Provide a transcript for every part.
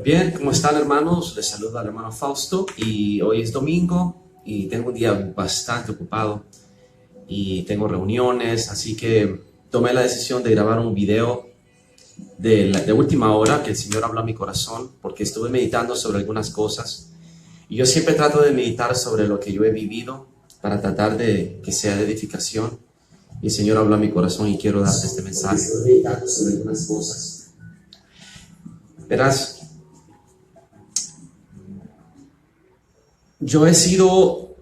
Bien, ¿cómo están, hermanos? Les saluda el hermano Fausto y hoy es domingo y tengo un día bastante ocupado y tengo reuniones, así que tomé la decisión de grabar un video de última hora que el Señor habló a mi corazón porque estuve meditando sobre algunas cosas y yo siempre trato de meditar sobre lo que yo he vivido para tratar de que sea de edificación, y el Señor habló a mi corazón y quiero darte este mensaje. Estuve meditando sobre algunas cosas. Verás, yo he sido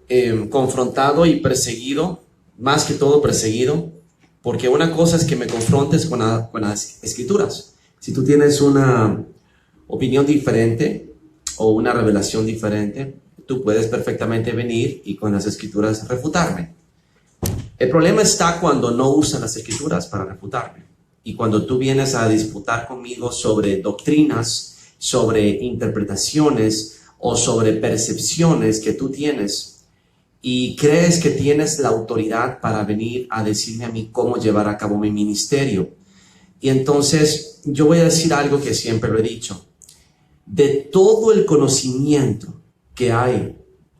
confrontado y perseguido, más que todo perseguido, porque una cosa es que me confrontes con las escrituras. Si tú tienes una opinión diferente o una revelación diferente, tú puedes perfectamente venir y con las escrituras refutarme. El problema está cuando no usas las escrituras para refutarme. Y cuando tú vienes a disputar conmigo sobre doctrinas, sobre interpretaciones o sobre percepciones que tú tienes y crees que tienes la autoridad para venir a decirme a mí cómo llevar a cabo mi ministerio. Y entonces yo voy a decir algo que siempre lo he dicho. De todo el conocimiento que hay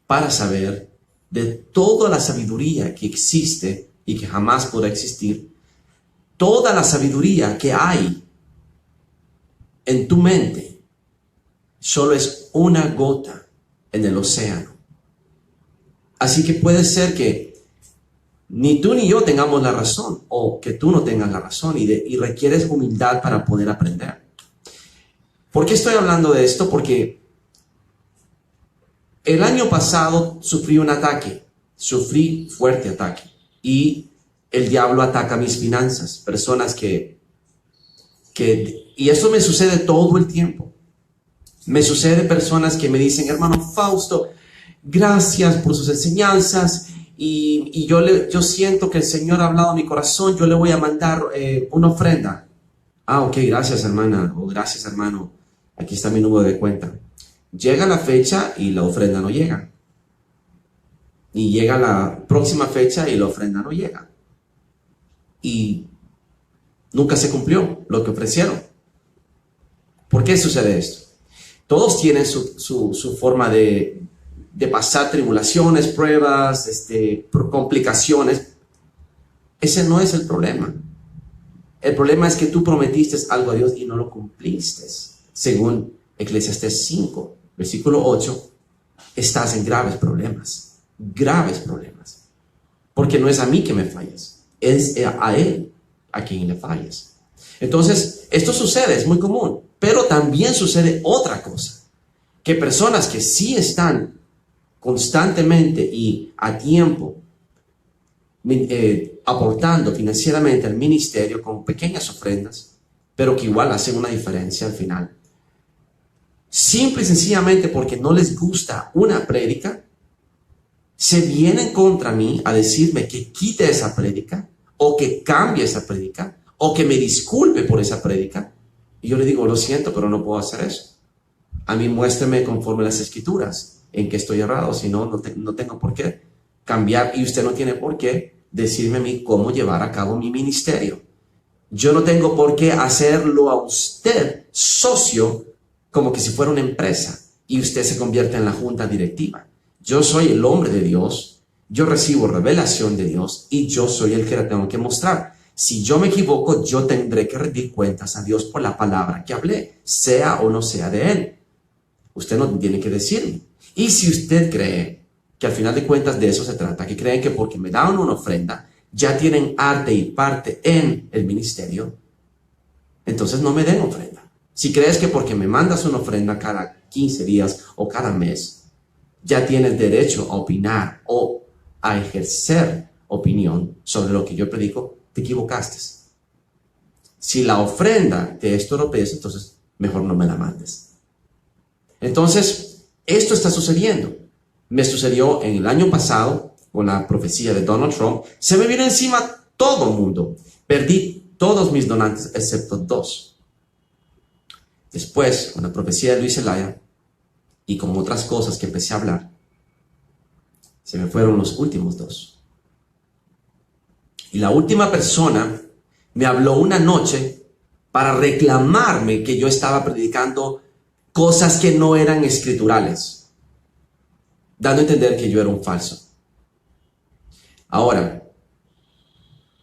para saber, de toda la sabiduría que existe y que jamás podrá existir, toda la sabiduría que hay en tu mente solo es una gota en el océano. Así que puede ser que ni tú ni yo tengamos la razón, o que tú no tengas la razón, y requieres humildad para poder aprender. ¿Por qué estoy hablando de esto? Porque el año pasado sufrí un ataque, sufrí fuerte ataque, y el diablo ataca mis finanzas, personas y eso me sucede todo el tiempo. Me sucede personas que me dicen, hermano Fausto, gracias por sus enseñanzas, y yo siento que el Señor ha hablado a mi corazón, yo le voy a mandar una ofrenda. Ah, ok, gracias hermana, o gracias hermano, aquí está mi número de cuenta. Llega la fecha y la ofrenda no llega. Y llega la próxima fecha y la ofrenda no llega. Y nunca se cumplió lo que ofrecieron. ¿Por qué sucede esto? Todos tienen su forma de pasar tribulaciones, pruebas, complicaciones. Ese no es el problema. El problema es que tú prometiste algo a Dios y no lo cumpliste. Según Eclesiastés 5, versículo 8, estás en graves problemas. Graves problemas. Porque no es a mí que me fallas, es a Él a quien le fallas. Entonces, esto sucede, es muy común. Pero también sucede otra cosa, que personas que sí están constantemente y a tiempo aportando financieramente al ministerio con pequeñas ofrendas, pero que igual hacen una diferencia al final, simple y sencillamente porque no les gusta una prédica, se vienen contra mí a decirme que quite esa prédica, o que cambie esa prédica, o que me disculpe por esa prédica. Y yo le digo, lo siento, pero no puedo hacer eso. A mí muéstrame conforme las escrituras en que estoy errado, si no, no tengo por qué cambiar, y usted no tiene por qué decirme a mí cómo llevar a cabo mi ministerio. Yo no tengo por qué hacerlo a usted socio como que si fuera una empresa y usted se convierte en la junta directiva. Yo soy el hombre de Dios, yo recibo revelación de Dios y yo soy el que la tengo que mostrar. Si yo me equivoco, yo tendré que rendir cuentas a Dios por la palabra que hablé, sea o no sea de Él. Usted no tiene que decirme. Y si usted cree que al final de cuentas de eso se trata, que creen que porque me dan una ofrenda, ya tienen arte y parte en el ministerio, entonces no me den ofrenda. Si crees que porque me mandas una ofrenda cada 15 días o cada mes, ya tienes derecho a opinar o a ejercer opinión sobre lo que yo predico, te equivocaste. Si la ofrenda te estoropeza, entonces mejor no me la mandes. Entonces, esto está sucediendo. Me sucedió en el año pasado con la profecía de Donald Trump. Se me vino encima todo el mundo. Perdí todos mis donantes excepto 2. Después, con la profecía de Luis Zelaya, y con otras cosas que empecé a hablar, se me fueron los últimos dos. Y la última persona me habló una noche para reclamarme que yo estaba predicando cosas que no eran escriturales, dando a entender que yo era un falso. Ahora,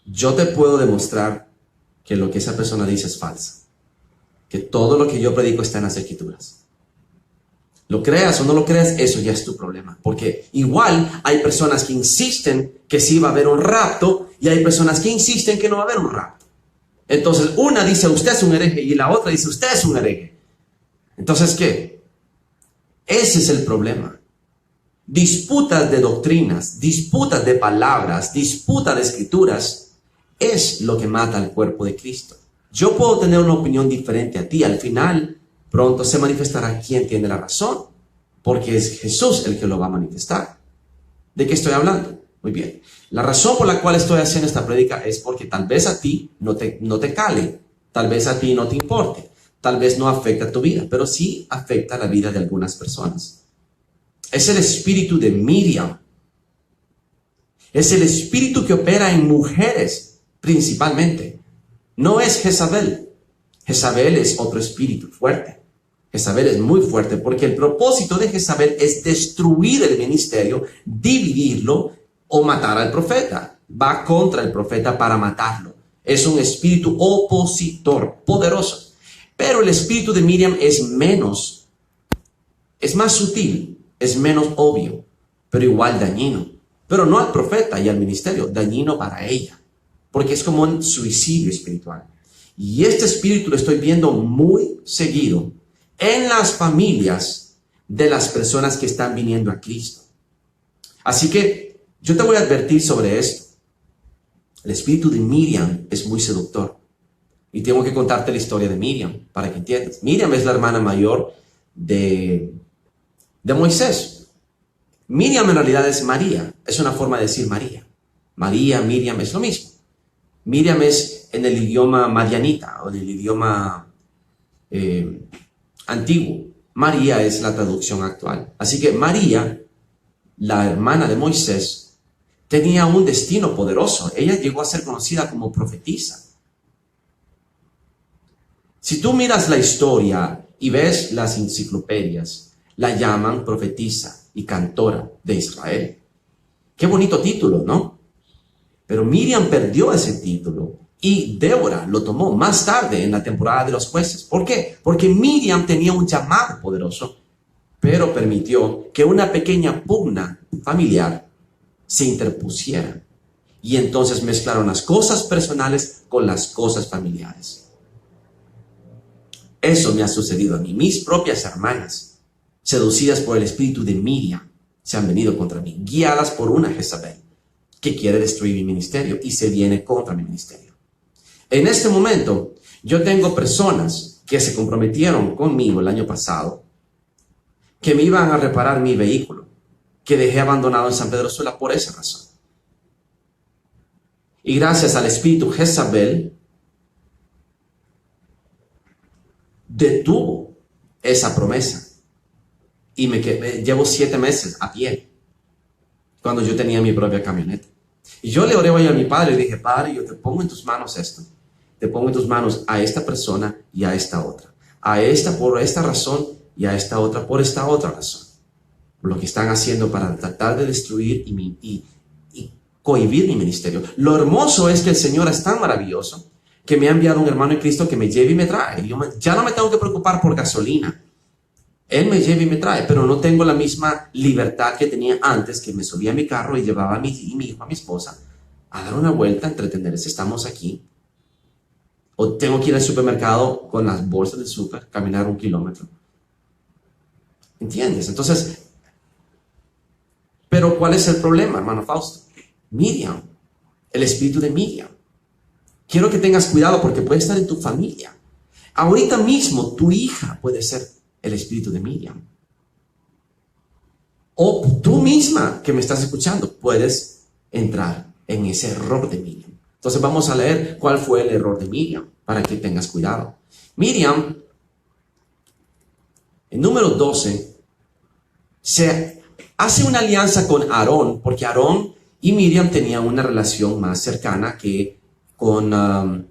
yo te puedo demostrar que lo que esa persona dice es falso, que todo lo que yo predico está en las escrituras. Lo creas o no lo creas, eso ya es tu problema, porque igual hay personas que insisten que sí va a haber un rapto y hay personas que insisten que no va a haber un rapto. Entonces una dice usted es un hereje y la otra dice usted es un hereje. Entonces, ¿qué? Ese es el problema. Disputas de doctrinas, disputas de palabras, disputas de escrituras es lo que mata al cuerpo de Cristo. Yo puedo tener una opinión diferente a ti. Al final, pronto se manifestará quién tiene la razón, porque es Jesús el que lo va a manifestar. ¿De qué estoy hablando? Muy bien. La razón por la cual estoy haciendo esta prédica es porque tal vez a ti no te cale, tal vez a ti no te importe, tal vez no afecta tu vida, pero sí afecta la vida de algunas personas. Es el espíritu de Miriam. Es el espíritu que opera en mujeres principalmente. No es Jezabel. Jezabel es otro espíritu fuerte. Jezabel es muy fuerte porque el propósito de Jezabel es destruir el ministerio, dividirlo o matar al profeta. Va contra el profeta para matarlo. Es un espíritu opositor, poderoso. Pero el espíritu de Miriam es más sutil, es menos obvio, pero igual dañino. Pero no al profeta y al ministerio, dañino para ella, porque es como un suicidio espiritual. Y este espíritu lo estoy viendo muy seguido en las familias de las personas que están viniendo a Cristo. Así que yo te voy a advertir sobre esto. El espíritu de Miriam es muy seductor. Y tengo que contarte la historia de Miriam para que entiendas. Miriam es la hermana mayor de Moisés. Miriam en realidad es María. Es una forma de decir María. María, Miriam es lo mismo. Miriam es en el idioma madianita o en el idioma antiguo. María es la traducción actual. Así que María, la hermana de Moisés, tenía un destino poderoso. Ella llegó a ser conocida como profetisa. Si tú miras la historia y ves las enciclopedias, la llaman profetisa y cantora de Israel. Qué bonito título, ¿no? Pero Miriam perdió ese título y Débora lo tomó más tarde en la temporada de los jueces. ¿Por qué? Porque Miriam tenía un llamado poderoso, pero permitió que una pequeña pugna familiar se interpusiera. Y entonces mezclaron las cosas personales con las cosas familiares. Eso me ha sucedido a mí. Mis propias hermanas, seducidas por el espíritu de Miriam, se han venido contra mí, guiadas por una Jezabel que quiere destruir mi ministerio y se viene contra mi ministerio. En este momento, yo tengo personas que se comprometieron conmigo el año pasado, que me iban a reparar mi vehículo, que dejé abandonado en San Pedro Sula por esa razón. Y gracias al espíritu Jezabel, detuvo esa promesa. Y llevo 7 meses a pie, cuando yo tenía mi propia camioneta. Y yo le oré hoy a mi padre y dije, Padre, yo te pongo en tus manos esto. Te pongo en tus manos a esta persona y a esta otra. A esta por esta razón y a esta otra por esta otra razón. Lo que están haciendo para tratar de destruir y cohibir mi ministerio. Lo hermoso es que el Señor es tan maravilloso que me ha enviado un hermano en Cristo que me lleva y me trae. Ya no me tengo que preocupar por gasolina. Él me lleva y me trae, pero no tengo la misma libertad que tenía antes, que me subía a mi carro y llevaba a mi hijo, a mi esposa, a dar una vuelta, a entretenerse. Estamos aquí. O tengo que ir al supermercado con las bolsas del súper, caminar 1 kilómetro. ¿Entiendes? Entonces, pero ¿cuál es el problema, hermano Fausto? Miriam, el espíritu de Miriam. Quiero que tengas cuidado porque puede estar en tu familia. Ahorita mismo tu hija puede ser el espíritu de Miriam. O tú misma que me estás escuchando puedes entrar en ese error de Miriam. Entonces vamos a leer cuál fue el error de Miriam para que tengas cuidado. Miriam, en número 12, se hace una alianza con Aarón, porque Aarón y Miriam tenían una relación más cercana que con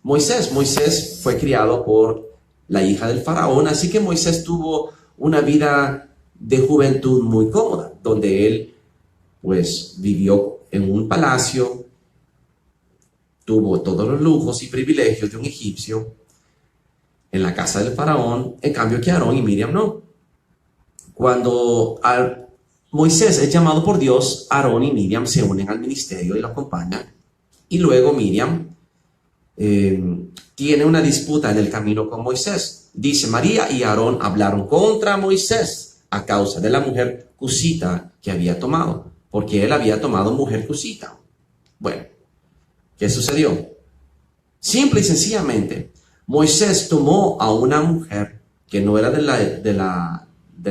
Moisés. Moisés fue criado por la hija del faraón, así que Moisés tuvo una vida de juventud muy cómoda, donde él pues vivió en un palacio, tuvo todos los lujos y privilegios de un egipcio en la casa del faraón, en cambio que Aarón y Miriam no. Cuando Moisés es llamado por Dios, Aarón y Miriam se unen al ministerio y lo acompañan, y luego Miriam tiene una disputa en el camino con Moisés. Dice: María y Aarón hablaron contra Moisés a causa de la mujer cusita que había tomado, porque él había tomado mujer cusita. Bueno, ¿qué sucedió? Simple y sencillamente, Moisés tomó a una mujer que no era de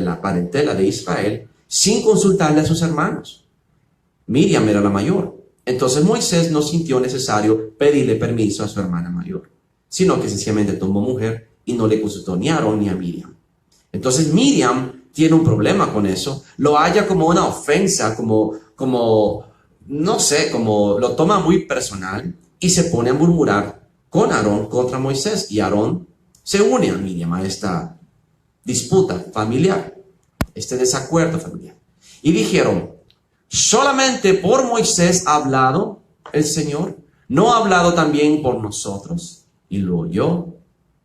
la parentela de Israel, sin consultarle a sus hermanos. Miriam era la mayor. Entonces Moisés no sintió necesario pedirle permiso a su hermana mayor, sino que sencillamente tomó mujer y no le consultó ni a Aarón ni a Miriam. Entonces Miriam tiene un problema con eso, lo halla como una ofensa, no sé, como lo toma muy personal y se pone a murmurar con Aarón contra Moisés, y Aarón se une a Miriam a esta disputa familiar, este desacuerdo familiar. Y dijeron: ¿solamente por Moisés ha hablado el Señor? ¿No ha hablado también por nosotros? Y lo oyó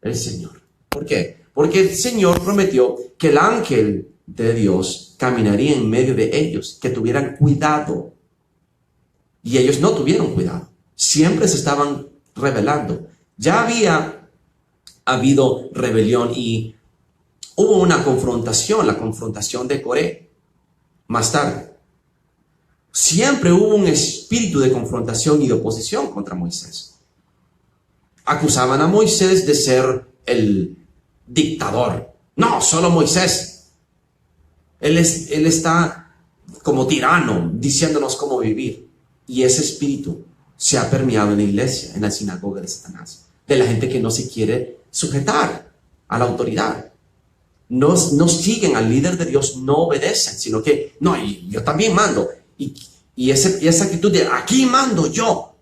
el Señor. ¿Por qué? Porque el Señor prometió que el ángel de Dios caminaría en medio de ellos, que tuvieran cuidado. Y ellos no tuvieron cuidado. Siempre se estaban rebelando. Ya había habido rebelión y hubo una confrontación, la confrontación de Coré, más tarde. Siempre hubo un espíritu de confrontación y de oposición contra Moisés. Acusaban a Moisés de ser el dictador. No, solo Moisés. Él está como tirano, diciéndonos cómo vivir. Y ese espíritu se ha permeado en la iglesia, en la sinagoga de Satanás, de la gente que no se quiere sujetar a la autoridad. No siguen al líder de Dios, no obedecen, sino que, no, y yo también mando. Y esa actitud de aquí mando yo,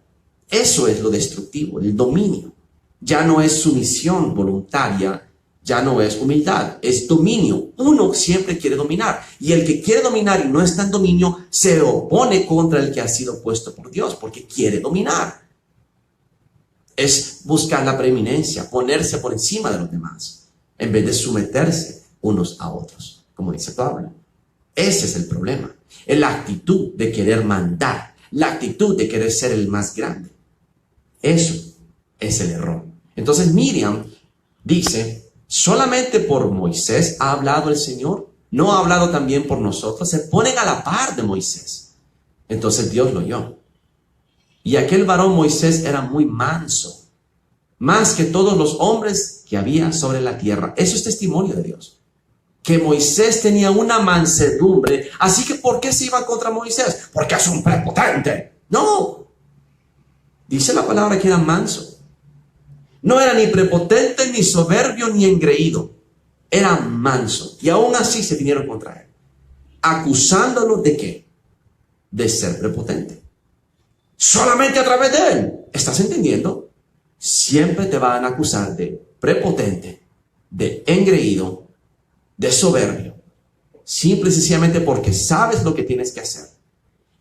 eso es lo destructivo, el dominio. Ya no es sumisión voluntaria, ya no es humildad, es dominio. Uno siempre quiere dominar, y el que quiere dominar y no está en dominio se opone contra el que ha sido puesto por Dios, porque quiere dominar. Es buscar la preeminencia, ponerse por encima de los demás, en vez de someterse unos a otros, como dice Pablo. Ese es el problema. Es la actitud de querer mandar, la actitud de querer ser el más grande. Eso es el error. Entonces Miriam dice: ¿solamente por Moisés ha hablado el Señor? ¿No ha hablado también por nosotros? Se ponen a la par de Moisés. Entonces Dios lo oyó. Y aquel varón Moisés era muy manso, más que todos los hombres que había sobre la tierra. Eso es testimonio de Dios, que Moisés tenía una mansedumbre. Así que ¿por qué se iban contra Moisés? Porque es un prepotente. No, dice la palabra que era manso. No era ni prepotente, ni soberbio, ni engreído. Era manso. Y aún así se vinieron contra él, acusándolo ¿de qué? De ser prepotente. Solamente a través de él. ¿Estás entendiendo? Siempre te van a acusar de prepotente, de engreído, de soberbio, simple y sencillamente porque sabes lo que tienes que hacer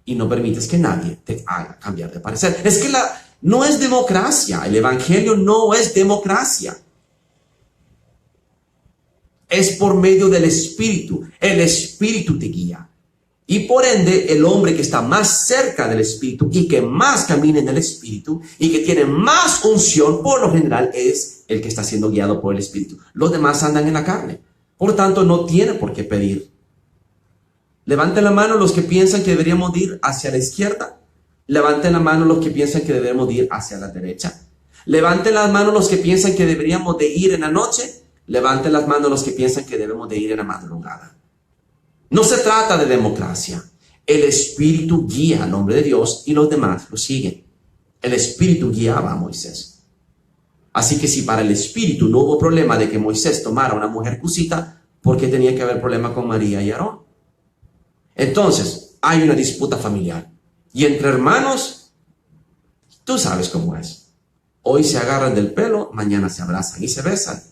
y no permites que nadie te haga cambiar de parecer. Es que no es democracia. El evangelio no es democracia. Es por medio del Espíritu. El Espíritu te guía. Y por ende, el hombre que está más cerca del Espíritu y que más camina en el Espíritu y que tiene más unción, por lo general, es el que está siendo guiado por el Espíritu. Los demás andan en la carne. Por tanto, no tiene por qué pedir. Levanten la mano los que piensan que deberíamos ir hacia la izquierda. Levanten la mano los que piensan que debemos ir hacia la derecha. Levanten las manos los que piensan que deberíamos de ir en la noche. Levanten las manos los que piensan que debemos de ir en la madrugada. No se trata de democracia. El Espíritu guía al nombre de Dios y los demás lo siguen. El Espíritu guiaba a Moisés. Así que si para el Espíritu no hubo problema de que Moisés tomara una mujer cusita, ¿por qué tenía que haber problema con María y Aarón? Entonces, hay una disputa familiar. Y entre hermanos, tú sabes cómo es. Hoy se agarran del pelo, mañana se abrazan y se besan.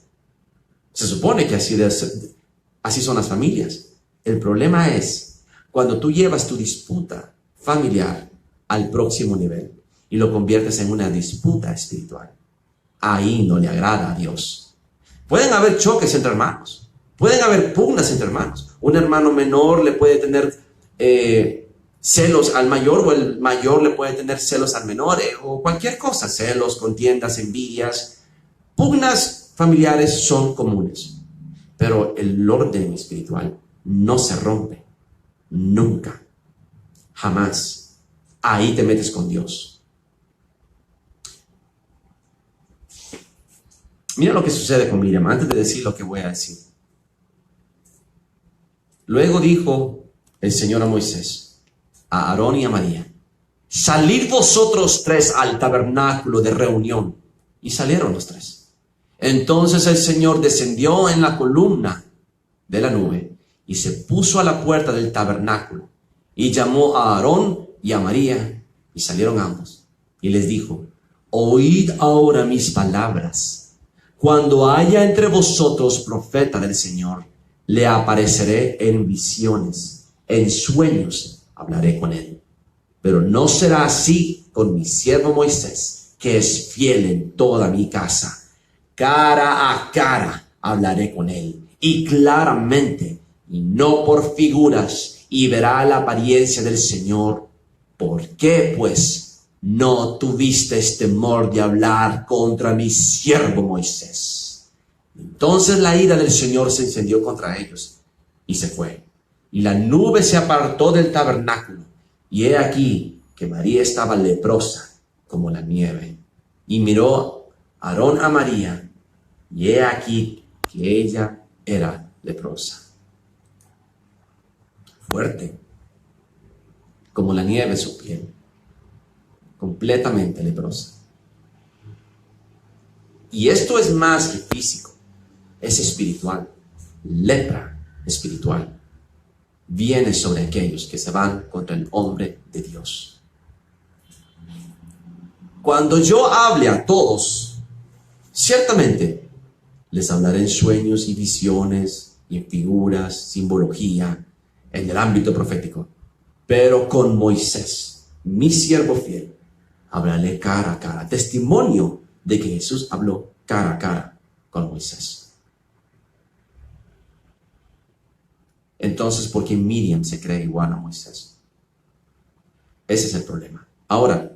Se supone que así son las familias. El problema es cuando tú llevas tu disputa familiar al próximo nivel y lo conviertes en una disputa espiritual. Ahí no le agrada a Dios. Pueden haber choques entre hermanos. Pueden haber pugnas entre hermanos. Un hermano menor le puede tener celos al mayor, o el mayor le puede tener celos al menor, o cualquier cosa. Celos, contiendas, envidias. Pugnas familiares son comunes. Pero el orden espiritual no se rompe. Nunca. Jamás. Ahí te metes con Dios. Mira lo que sucede con Miriam, antes de decir lo que voy a decir. Luego dijo el Señor a Moisés, a Aarón y a María, salid vosotros tres al tabernáculo de reunión. Y salieron los tres. Entonces el Señor descendió en la columna de la nube y se puso a la puerta del tabernáculo y llamó a Aarón y a María, y salieron ambos. Y les dijo, oíd ahora mis palabras. Cuando haya entre vosotros profeta del Señor, le apareceré en visiones, en sueños hablaré con él. Pero no será así con mi siervo Moisés, que es fiel en toda mi casa. Cara a cara hablaré con él, y claramente, y no por figuras, y verá la apariencia del Señor. ¿Por qué, pues, no tuvisteis temor de hablar contra mi siervo Moisés? Entonces la ira del Señor se encendió contra ellos, y se fue. Y la nube se apartó del tabernáculo, y he aquí que María estaba leprosa como la nieve. Y miró Aarón a María, y he aquí que ella era leprosa. Fuerte, como la nieve su piel, completamente leprosa. Y esto es más que físico, es espiritual. Lepra espiritual viene sobre aquellos que se van contra el hombre de Dios. Cuando yo hable a todos, ciertamente les hablaré en sueños y visiones y en figuras, simbología, en el ámbito profético. Pero con Moisés, mi siervo fiel, hablaré cara a cara. Testimonio de que Jesús habló cara a cara con Moisés. Entonces, ¿por qué Miriam se cree igual a Moisés? Ese es el problema. Ahora,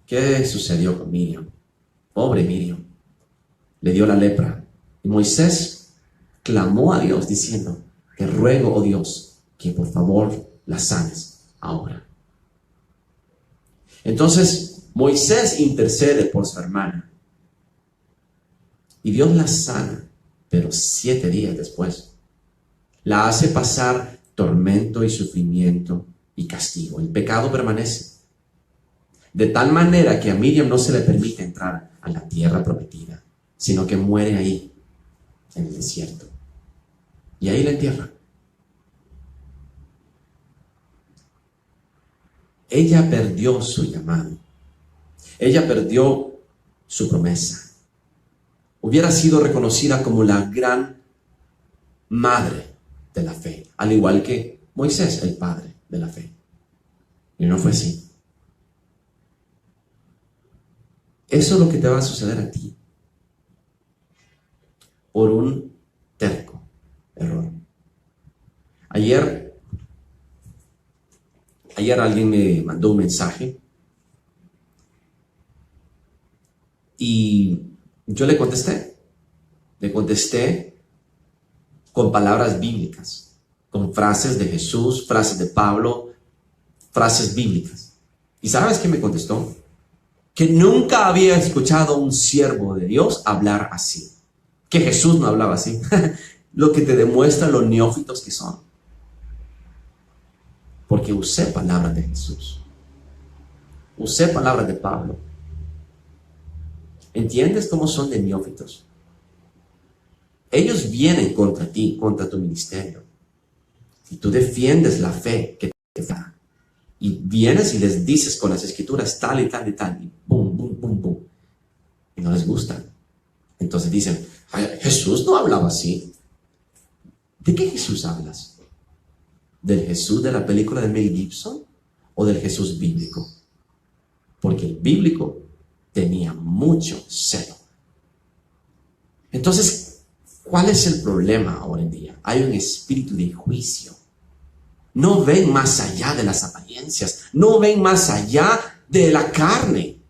¿qué sucedió con Miriam? Pobre Miriam. Le dio la lepra. Y Moisés clamó a Dios diciendo, te ruego, oh Dios, que por favor la sanes ahora. Entonces Moisés intercede por su hermana y Dios la sana, pero 7 días después la hace pasar tormento y sufrimiento y castigo. El pecado permanece, de tal manera que a Miriam no se le permite entrar a la tierra prometida, sino que muere ahí en el desierto, y ahí la entierran. Ella perdió su llamado. Ella perdió su promesa. Hubiera sido reconocida como la gran madre de la fe, al igual que Moisés, el padre de la fe. Y no fue así. Eso es lo que te va a suceder a ti por un terco error. Ayer alguien me mandó un mensaje y yo le contesté con palabras bíblicas, con frases de Jesús, frases de Pablo, frases bíblicas. ¿Y sabes qué me contestó? Que nunca había escuchado a un siervo de Dios hablar así, que Jesús no hablaba así. Lo que te demuestra lo neófitos que son. Porque usé palabras de Jesús, usé palabras de Pablo. ¿Entiendes cómo son de neófitos? Ellos vienen contra ti, contra tu ministerio. y tú defiendes la fe que te da, y vienes y les dices con las escrituras tal y tal y tal, y boom, boom, boom, boom, y no les gusta. Entonces dicen, "Ay, Jesús no hablaba así". ¿De qué Jesús hablas? ¿Del Jesús de la película de Mel Gibson o del Jesús bíblico? Porque el bíblico tenía mucho celo. Entonces, ¿cuál es el problema ahora en día? Hay un espíritu de juicio. No ven más allá de las apariencias, no ven más allá de la carne.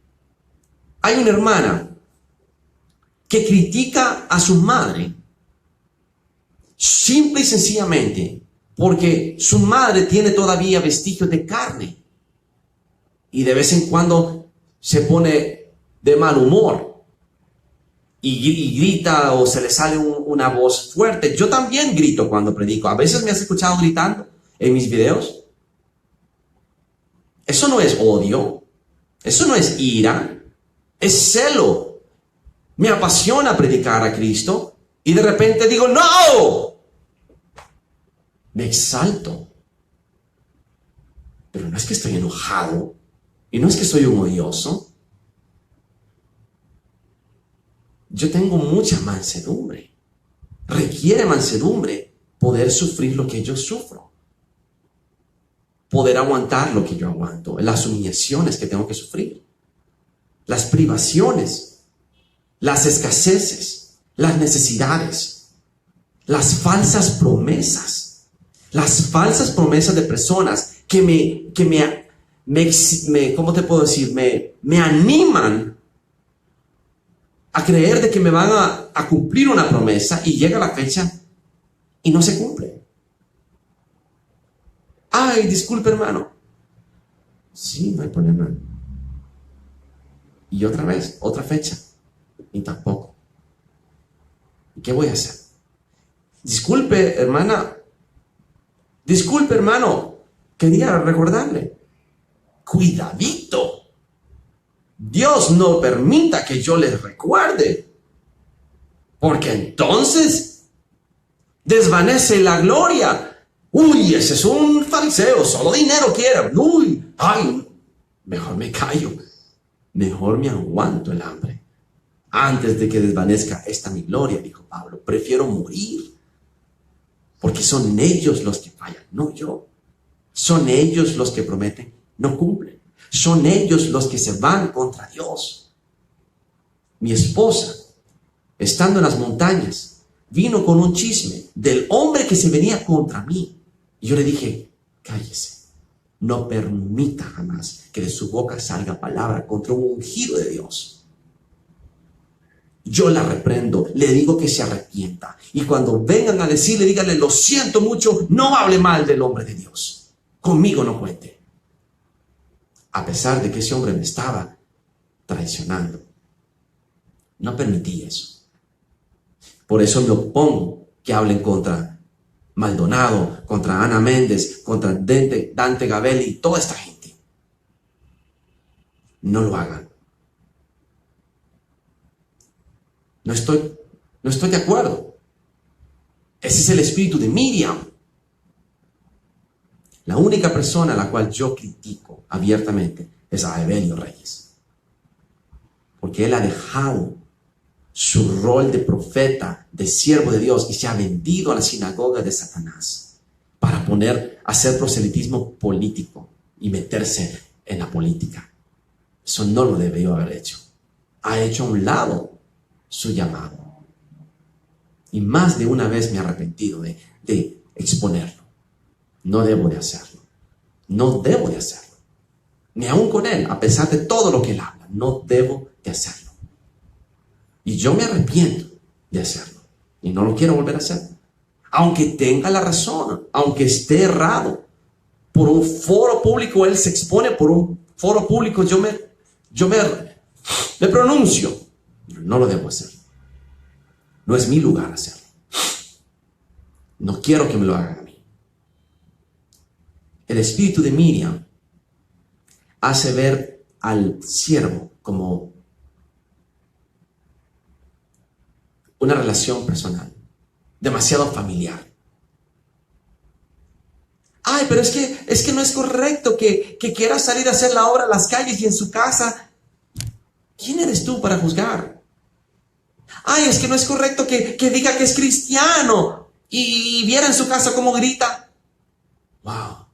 Hay una hermana que critica a su madre simple y sencillamente porque su madre tiene todavía vestigios de carne y de vez en cuando se pone de mal humor y grita o se le sale una voz fuerte. Yo también grito cuando predico. A veces me has escuchado gritando en mis videos. Eso no es odio, eso no es ira, es celo. Me apasiona predicar a Cristo y de repente digo, ¡no! Me exalto. Pero no es que estoy enojado y no es que soy un odioso. Yo tengo mucha mansedumbre. Requiere mansedumbre poder sufrir lo que yo sufro. Poder aguantar lo que yo aguanto. Las humillaciones que tengo que sufrir. Las privaciones. Las escaseces. Las necesidades. Las falsas promesas. Las falsas promesas de personas que ¿cómo te puedo decir? Me animan a creer de que me van a cumplir una promesa y llega la fecha y no se cumple. Ay, disculpe, hermano. Sí, no hay problema. Y otra vez, otra fecha. Y tampoco. ¿Y qué voy a hacer? Disculpe, hermana. Disculpe, hermano. Quería recordarle. Cuidadito. Dios no permita que yo les recuerde. Porque entonces desvanece la gloria. Uy, ese es un fariseo, solo dinero quiere. Uy, ay, mejor me callo. Mejor me aguanto el hambre. Antes de que desvanezca esta mi gloria, dijo Pablo, prefiero morir. Porque son ellos los que fallan, no yo. Son ellos los que prometen, no cumplen. Son ellos los que se van contra Dios. Mi esposa, estando en las montañas, vino con un chisme del hombre que se venía contra mí. Y yo le dije, cállese. No permita jamás que de su boca salga palabra contra un ungido de Dios. Yo la reprendo, le digo que se arrepienta. Y cuando vengan a decirle, díganle, lo siento mucho, no hable mal del hombre de Dios. Conmigo no cuente. A pesar de que ese hombre me estaba traicionando. No permití eso. Por eso me opongo que hablen contra Maldonado, contra Ana Méndez, contra Dante Gabelli y toda esta gente. No lo hagan. No estoy de acuerdo. Ese es el espíritu de Miriam. La única persona a la cual yo critico abiertamente es a Evelio Reyes. Porque él ha dejado su rol de profeta, de siervo de Dios y se ha vendido a la sinagoga de Satanás para hacer proselitismo político y meterse en la política. Eso no lo debió haber hecho. Ha hecho a un lado su llamado. Y más de una vez me he arrepentido de exponerlo. No debo de hacerlo. No debo de hacerlo. Ni aún con él, a pesar de todo lo que él habla, no debo de hacerlo. Y yo me arrepiento de hacerlo. Y no lo quiero volver a hacer. Aunque tenga la razón, aunque esté errado. Por un foro público él se expone, por un foro público yo me pronuncio. No lo debo hacer. No es mi lugar hacerlo. No quiero que me lo hagan a mí. El espíritu de Miriam hace ver al siervo como una relación personal, demasiado familiar. Ay, pero es que no es correcto que quiera salir a hacer la obra en las calles y en su casa. ¿Quién eres tú para juzgar? Ay, es que no es correcto que diga que es cristiano y viera en su casa cómo grita. Wow.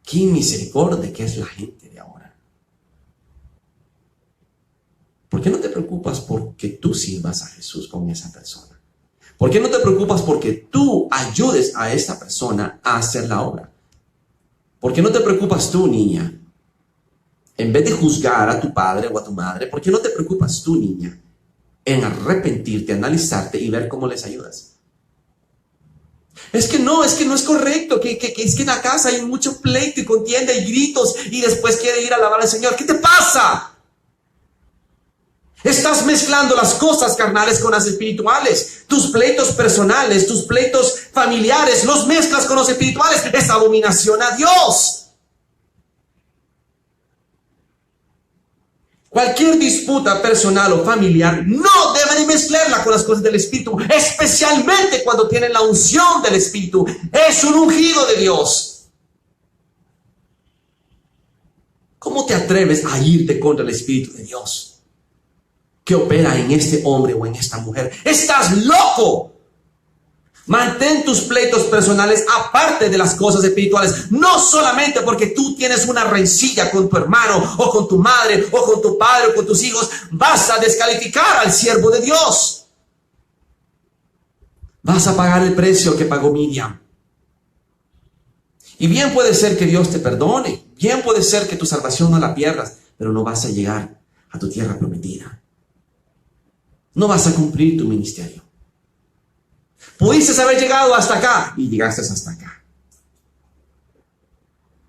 Qué misericordia que es la gente de ahora. ¿Por qué no te preocupas porque tú sirvas a Jesús con esa persona? ¿Por qué no te preocupas porque tú ayudes a esta persona a hacer la obra? ¿Por qué no te preocupas tú, niña? En vez de juzgar a tu padre o a tu madre, ¿por qué no te preocupas tú, niña, en arrepentirte, analizarte y ver cómo les ayudas? Es que no es correcto, que es que en la casa hay mucho pleito y contienda y gritos y después quiere ir a alabar al Señor. ¿Qué te pasa? Estás mezclando las cosas carnales con las espirituales. Tus pleitos personales, tus pleitos familiares, los mezclas con los espirituales. Es abominación a Dios. Cualquier disputa personal o familiar no debe de mezclarla con las cosas del Espíritu, especialmente cuando tienen la unción del Espíritu. Es un ungido de Dios. ¿Cómo te atreves a irte contra el Espíritu de Dios que opera en este hombre o en esta mujer? ¡Estás loco! Mantén tus pleitos personales aparte de las cosas espirituales. No solamente porque tú tienes una rencilla con tu hermano o con tu madre o con tu padre o con tus hijos, vas a descalificar al siervo de Dios. Vas a pagar el precio que pagó Miriam. Y bien puede ser que Dios te perdone. Bien puede ser que tu salvación no la pierdas, pero no vas a llegar a tu tierra prometida. No vas a cumplir tu ministerio. Pudiste haber llegado hasta acá y llegaste hasta acá.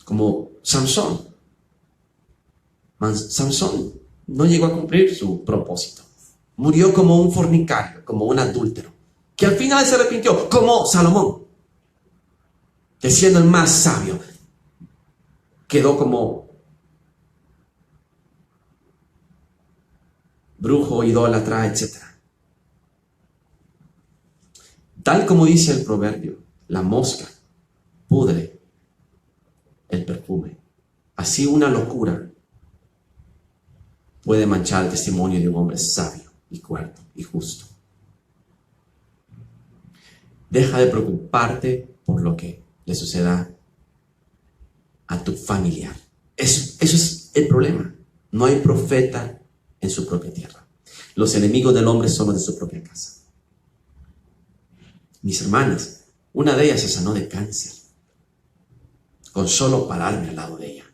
Como Sansón. Sansón no llegó a cumplir su propósito. Murió como un fornicario, como un adúltero, que al final se arrepintió, como Salomón, que siendo el más sabio, quedó como brujo, idólatra, etc. Tal como dice el proverbio, la mosca pudre el perfume. Así una locura puede manchar el testimonio de un hombre sabio y cuerdo y justo. Deja de preocuparte por lo que le suceda a tu familiar. Eso es el problema. No hay profeta en su propia tierra. Los enemigos del hombre son los de su propia casa. Mis hermanas, una de ellas se sanó de cáncer con solo pararme al lado de ella.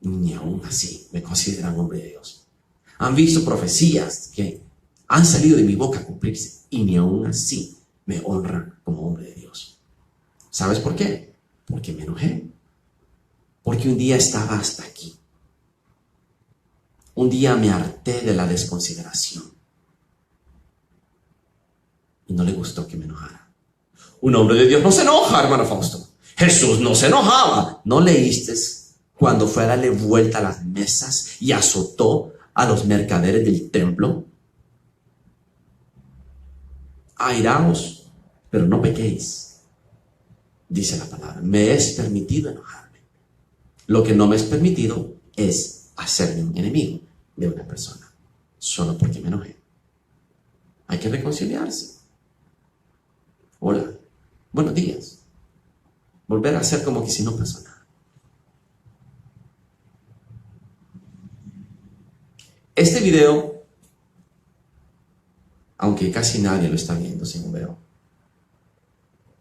Ni aún así me consideran hombre de Dios. Han visto profecías que han salido de mi boca a cumplirse y ni aún así me honran como hombre de Dios. ¿Sabes por qué? Porque me enojé. Porque un día estaba hasta aquí. Un día me harté de la desconsideración. Y no le gustó que me enojara. Un hombre de Dios no se enoja, hermano Fausto. Jesús no se enojaba. ¿No leíste cuando fue a darle vuelta a las mesas y azotó a los mercaderes del templo? Airaos, pero no pequéis, dice la palabra. Me es permitido enojarme. Lo que no me es permitido es hacerme un enemigo de una persona, solo porque me enojé. Hay que reconciliarse. Hola, buenos días. Volver a hacer como que si no pasó nada. Este video, aunque casi nadie lo está viendo, según veo,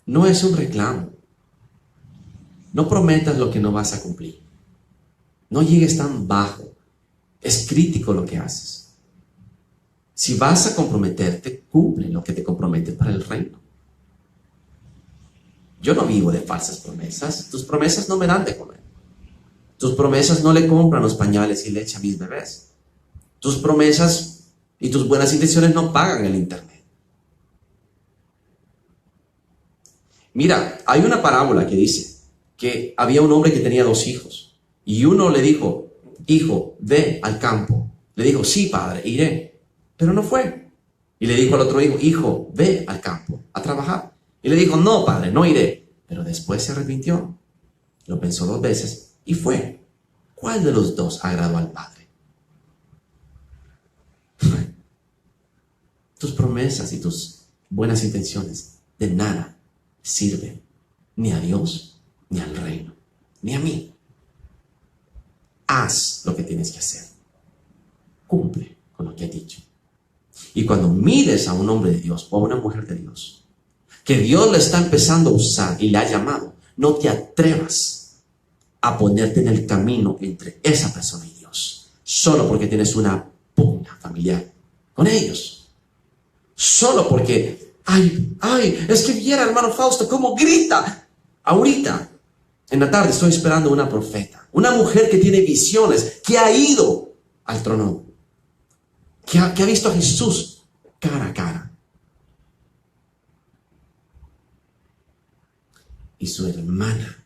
no es un reclamo. No prometas lo que no vas a cumplir. No llegues tan bajo. Es crítico lo que haces. Si vas a comprometerte, cumple lo que te comprometes para el reino. Yo no vivo de falsas promesas. Tus promesas no me dan de comer. Tus promesas no le compran los pañales y leche a mis bebés. Tus promesas y tus buenas intenciones no pagan el internet. Mira, hay una parábola que dice que había un hombre que tenía 2 hijos y uno le dijo: hijo, ve al campo. Le dijo: sí, padre, iré. Pero no fue. Y le dijo al otro hijo, hijo, ve al campo a trabajar. Y le dijo, no, padre, no iré. Pero después se arrepintió, lo pensó 2 veces y fue. ¿Cuál de los dos agradó al padre? Tus promesas y tus buenas intenciones de nada sirven ni a Dios, ni al reino, ni a mí. Haz lo que tienes que hacer. Cumple con lo que he dicho. Y cuando mires a un hombre de Dios o a una mujer de Dios, que Dios le está empezando a usar y le ha llamado, no te atrevas a ponerte en el camino entre esa persona y Dios, solo porque tienes una pugna familiar con ellos. Solo porque, es que viera hermano Fausto cómo grita. Ahorita, en la tarde, estoy esperando una profeta, una mujer que tiene visiones, que ha ido al trono, que ha visto a Jesús cara a cara. Y su hermana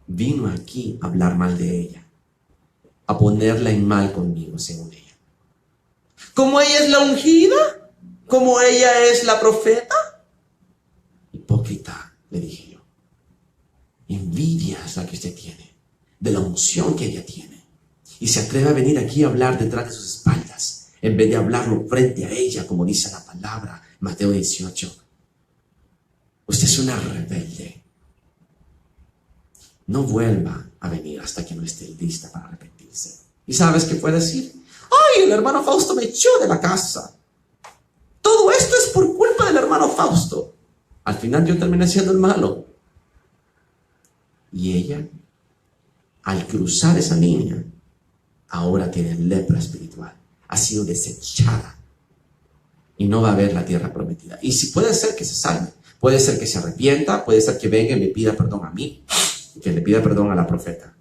vino aquí a hablar mal de ella, a ponerla en mal conmigo, según ella. ¿Cómo ella es la ungida? ¿Cómo ella es la profeta? Hipócrita, le dije yo. Envidia es la que usted tiene, de la unción que ella tiene. Y se atreve a venir aquí a hablar detrás de sus espaldas, en vez de hablarlo frente a ella, como dice la palabra, Mateo 18. Usted es una rebelde. No vuelva a venir hasta que no esté lista para arrepentirse. ¿Y sabes qué puede decir? ¡Ay, el hermano Fausto me echó de la casa! Todo esto es por culpa del hermano Fausto. Al final yo terminé siendo el malo. Y ella, al cruzar esa línea, ahora tiene lepra espiritual. Ha sido desechada. Y no va a ver la tierra prometida. Y si puede ser que se salve, puede ser que se arrepienta, puede ser que venga y me pida perdón a mí, que le pida perdón a la profeta.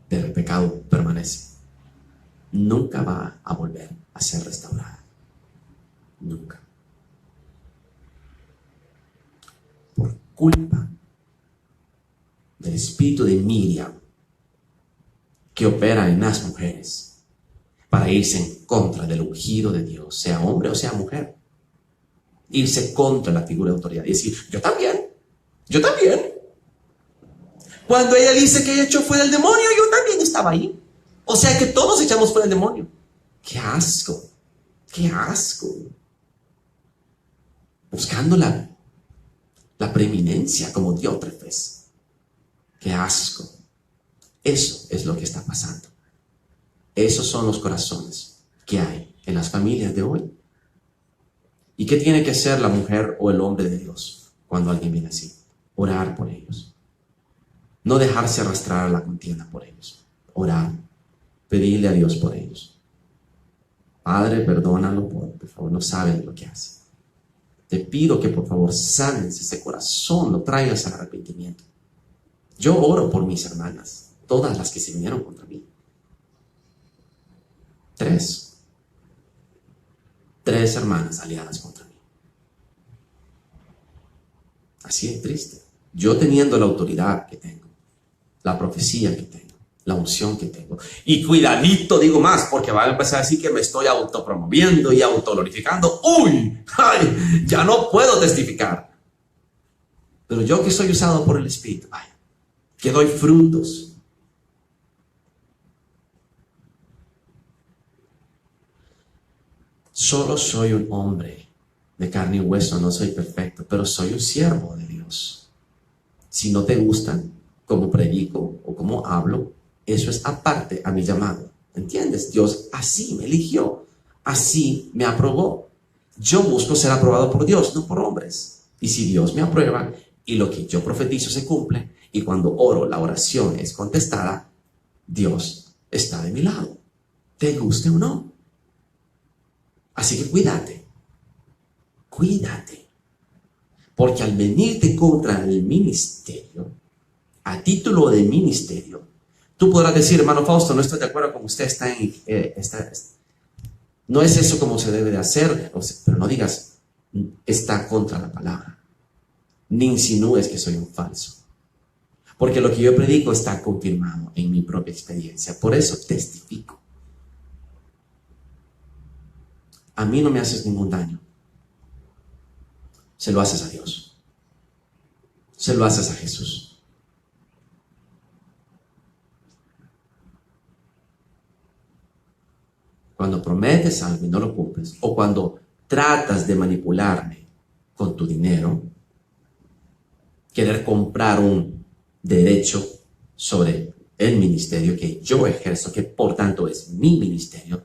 Pero el pecado permanece. Nunca va a volver a ser restaurada. Nunca. Por culpa del espíritu de Miriam, que opera en las mujeres para irse en contra del ungido de Dios, sea hombre o sea mujer. Irse contra la figura de autoridad y decir, yo también. Cuando ella dice que ella echó fuera el demonio, yo también estaba ahí. O sea que todos echamos fuera el demonio. ¡Qué asco! ¡Qué asco! Buscando la preeminencia como Diótrefes. ¡Qué asco! Eso es lo que está pasando. Esos son los corazones que hay en las familias de hoy. ¿Y qué tiene que hacer la mujer o el hombre de Dios cuando alguien viene así? Orar por ellos. No dejarse arrastrar a la contienda por ellos. Orar. Pedirle a Dios por ellos. Padre, perdónalo, por favor, no saben lo que hace. Te pido que por favor sanes ese corazón, lo traigas al arrepentimiento. Yo oro por mis hermanas, todas las que se vinieron contra mí. 3 hermanas aliadas contra mí. Así de triste. Yo teniendo la autoridad que tengo, la profecía que tengo, la unción que tengo. Y cuidadito, digo más, porque van a empezar a decir que me estoy autopromoviendo y autoglorificando. ¡Uy! ¡Ay! Ya no puedo testificar. Pero yo que soy usado por el Espíritu, vaya, que doy frutos. Solo soy un hombre de carne y hueso, no soy perfecto, pero soy un siervo de Dios. Si no te gustan cómo predico o cómo hablo, eso es aparte a mi llamado. ¿Entiendes? Dios así me eligió, así me aprobó. Yo busco ser aprobado por Dios, no por hombres. Y si Dios me aprueba y lo que yo profetizo se cumple, y cuando oro la oración es contestada, Dios está de mi lado, te guste o no. Así que cuídate, porque al venirte contra el ministerio, a título de ministerio, tú podrás decir, hermano Fausto, no estoy de acuerdo con usted, no es eso como se debe de hacer, pero no digas, está contra la palabra, ni insinúes que soy un falso, porque lo que yo predico está confirmado en mi propia experiencia, por eso testifico. a mí no me haces ningún daño. Se lo haces a Dios. Se lo haces a Jesús. Cuando prometes algo y no lo cumples, o cuando tratas de manipularme con tu dinero, querer comprar un derecho sobre el ministerio que yo ejerzo, que por tanto es mi ministerio,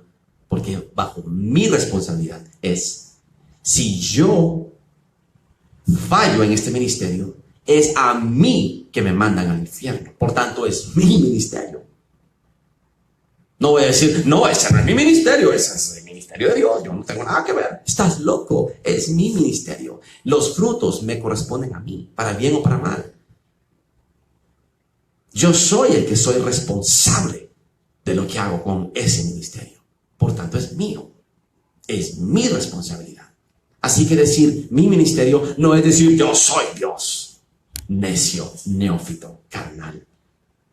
porque bajo mi responsabilidad es, si yo fallo en este ministerio, es a mí que me mandan al infierno, por tanto es mi ministerio. No voy a decir, no, ese no es mi ministerio, ese es el ministerio de Dios, yo no tengo nada que ver. Estás loco, es mi ministerio. Los frutos me corresponden a mí, para bien o para mal. Yo soy el que soy responsable de lo que hago con ese ministerio. Por tanto, es mío. Es mi responsabilidad. Así que decir mi ministerio no es decir yo soy Dios. Necio, neófito, carnal.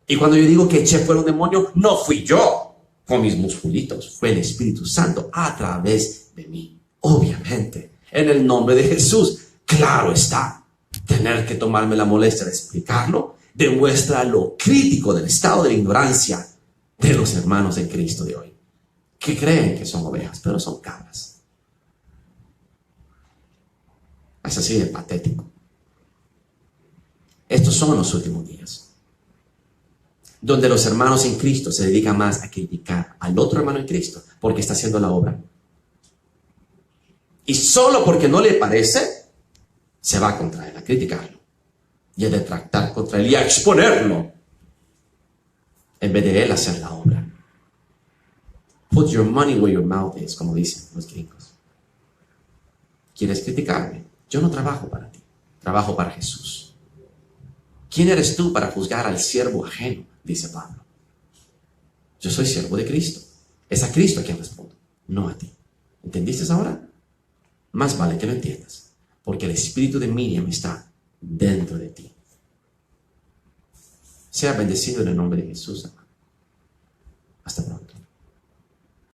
Y cuando yo digo que eché fuera un demonio, no fui yo con mis musculitos. Fue el Espíritu Santo a través de mí. Obviamente, en el nombre de Jesús. Claro está. Tener que tomarme la molestia de explicarlo demuestra lo crítico del estado de la ignorancia de los hermanos en Cristo de hoy, que creen que son ovejas, pero son cabras. Es así de patético. Estos son los últimos días, donde los hermanos en Cristo se dedican más a criticar al otro hermano en Cristo porque está haciendo la obra. Y solo porque no le parece, se va contra él a criticarlo y a detractar contra él y a exponerlo, en vez de él hacer la obra. Put your money where your mouth is, como dicen los gringos. ¿Quieres criticarme? Yo no trabajo para ti, trabajo para Jesús. ¿Quién eres tú para juzgar al siervo ajeno? Dice Pablo. Yo soy siervo de Cristo. Es a Cristo a quien respondo, no a ti. ¿Entendiste ahora? Más vale que lo entiendas, porque el espíritu de Miriam está dentro de ti. Sea bendecido en el nombre de Jesús, hermano. Hasta pronto.